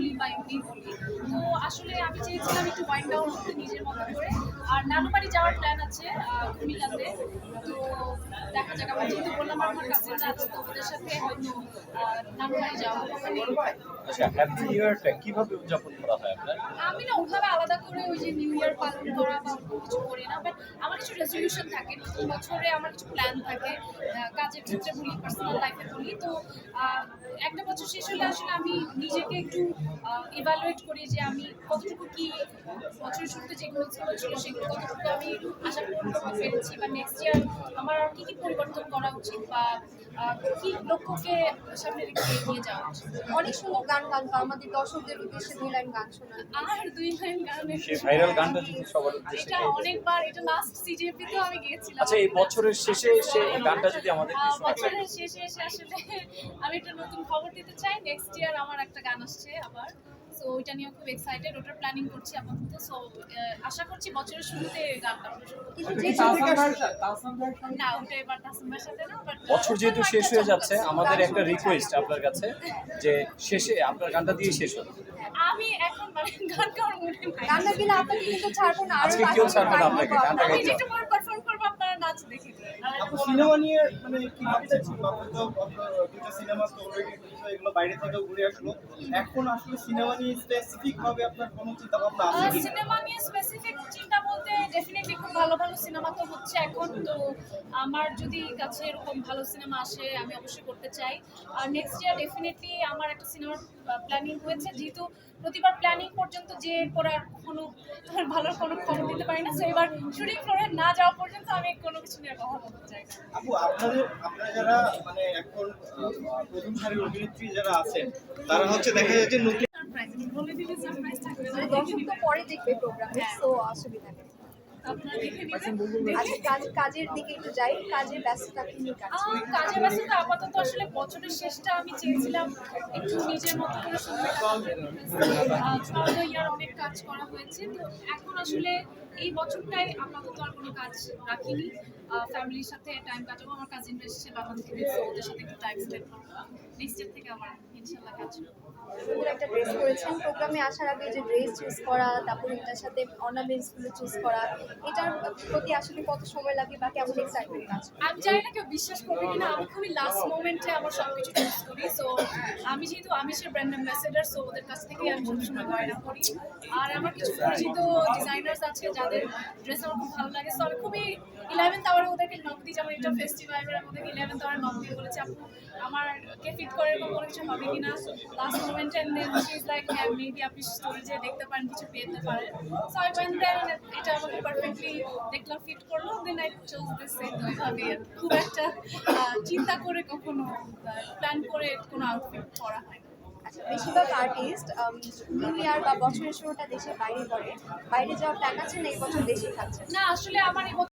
বলি বা এমনি বলি। তো আসলে আমি চেয়েছিলাম একটু ওয়াইন্ড ডাউন করতে নিজের মতো করে। আর নানু বাড়ি যাওয়ার প্ল্যান আছে কুমিল্লাতে। তো দেখা যাক, আমি যেহেতু বললাম আমার কাজিনরা আছে, তো ওদের সাথে হয়তো নানু বাড়ি যাওয়া হবে। আচ্ছা, হ্যাপি নিউ ইয়ারটা কিভাবে উদযাপন করা হয় আপনার? আমি না ওভাবে আলাদা করে ওই যে নিউ ইয়ার পালন করা বা কিছু করি না, বাট আমার কিছু রেজলিউশন থাকে নতুন বছরে, আমার কিছু প্ল্যান থাকে, কাজের ক্ষেত্রে বলি, পার্সোনাল লাইফে বলি। তো একটা বছর শেষ হলে আসলে আমি নিজেকে একটু ইভ্যালুয়েট করি যে আমি কতটুকু কি বছরের শুরুতে যে গোলসগুলো ছিল সেগুলো কতটুকু আমি আশা পূরণ করতে পেরেছি, বা নেক্সট ইয়ার আমার আর কি কি পরিবর্তন করা উচিত, বা কি লক্ষ্যকে সামনে রেখে এগিয়ে যাওয়া উচিত। অনেক সুন্দর গান গানতো, আমাদের দর্শকদের উদ্দেশ্যে 2 লাইন গান শোনান। আর 2 লাইন গানের সেই ভাইরাল গানটা যদি সবার উদ্দেশ্যে এটা গেয়ে দেন। অনেকবার, এটা লাস্ট সিজেপি তেও আমি গিয়েছিলাম। আচ্ছা, এই বছরের শেষে এসে এই গানটা যদি আমাদেরকে শোনাতেন। বছরের শেষে এসে আসলে আমি একটা নতুন খবর দিতে চাই, নেক্সট ইয়ার আমার একটা গান আসছে আবার। সো ওইটা নিয়ে খুব এক্সাইটেড, ওটার প্ল্যানিং করছি আপাতত। সো আশা করছি বছরের শুরুতে গানটা কিন্তু যে ছবিটা না, ওটা এবার তাসমিমার সাথে না, বাট বছর যেহেতু শেষ হয়ে যাচ্ছে, আমাদের একটা রিকোয়েস্ট আপনার কাছে যে শেষে আপনার গানটা দিয়ে শেষ হবে। আমি এখন মানে গান গাওয়ার মুডে নাই। গান না গেলে আপনাকে কিন্তু ছাড়বো না। আজকে কেউ ছাড়বে না আপনাকে, গানটা আমি গাইতে যেটা পরে পারফর্ম করবো, আপনারা নাচ দেখে আপু সিনেমা নিয়ে মানে কি ভাবতে চাচ্ছি, আপনি তো আপনার দুটো সিনেমা তো অলরেডি এগুলো বাইরে থেকে ঘুরে আসলো, এখন আসলে সিনেমা নিয়ে স্পেসিফিক ভাবে আপনার কোনো চিন্তা ভাবনা আছে কি? সিনেমা নিয়ে স্পেসিফিক চিন্তা বলতে ডেফিনেটলি খুব ভালো ভালো সিনেমা তো হচ্ছে এখন। তো আমার যদি কাছে এরকম ভালো সিনেমা আসে আমি অবশ্যই করতে চাই। আর নেক্সট ইয়ার ডেফিনেটলি আমার একটা সিনেমার প্ল্যানিং হয়েছে, যেহেতু প্রতিবার প্ল্যানিং পর্যন্ত যে করার কোনো ভালো কোনো খবর দিতে পারি না। সো এবার শুটিং ফ্লোরে না যাওয়া পর্যন্ত আমি কোনো কিছু নিয়ে কথা বলতে চাই না। আপু আপনারা যারা মানে এখন প্রথম সারির অভিনেত্রী যারা আছেন, তারা হচ্ছে দেখা যাচ্ছে নতুন সারপ্রাইজ বলে দিলে সারপ্রাইজ থাকবে। মানে দর্শক তো পরে দেখবে প্রোগ্রামে, সো অসুবিধা নেই। আপনারা দেখে নিবেন। আচ্ছা, কাজের দিকে একটু যাই। কাজের ব্যস্ততা কি নিয়ে কাজ? কাজে ব্যস্ততা আপাতত আসলে বছরের শেষটা আমি চেয়েছিলাম একটু নিজের মতো করে সময় ইয়ার অনেক কাজ করা হয়েছে। তো এখন আসলে এই বছরটাই আপাতত আর কোনো কাজ রাখিনি। ফ্যামিলির সাথে টাইম কাটাবো, আমার কাজিনরা এসেছে বাংলা থেকে, দেখছে ওদের সাথে একটু টাইম স্পেন্ড করবো। নেক্সট ইয়ার থেকে আমার ইনশাল্লাহ কাজ করবো। সুন্দর একটা ড্রেস করেছেন। প্রোগ্রামে আসার আগে যে ড্রেস চুজ করা, তারপর এটার সাথে অর্নামেন্টসগুলো চুজ করা, এটার প্রতি আসলে কত সময় লাগে বা কেমন এক্সাইটমেন্ট কাজ করে? আমি জানি না কেউ বিশ্বাস করবে কিনা, আমি খুবই লাস্ট মোমেন্টে আমার সবকিছু চুজ করি। সো আমি যেহেতু আমিষের ব্র্যান্ড অ্যাম্বাসেডার, সো ওদের কাছ থেকেই আমি সবসময় গয়না করি। আর আমার কিছু পরিচিত ডিজাইনার্স আছে যাদের ড্রেস আমার খুব ভালো লাগে। সো আমি খুবই 11th আওয়ারে ওদেরকে নক দিই, যেমন এটা ফেস্টিভ্যালের আমাদেরকে 11th আওয়ারে নক দিয়ে বলেছে আপু আমারকে ফিট করে এরকম কোনো কিছু হবে কিনা লাস্ট মোমেন্টে। And then she is like হ্যাঁ মেবি আপনি স্টোরেজে দেখতে পারেন, কিছু পেতে পারেন। সো আই ওয়েন্ট দেয়ার, এটা আমাকে পারফেক্টলি দেখলাম, ফিট করলো। Then I choose this. তো এইভাবে খুব একটা চিন্তা করে কখনো প্ল্যান করে কোনো আউটফিট করা হয় না। আচ্ছা, বেশিরভাগ আর্টিস্ট নিউ ইয়ার বা বছরের শুরুটা দেশের বাইরে করে। বাইরে যাওয়ার প্ল্যান আছে না এই বছর দেশে থাকছে? না আসলে আমার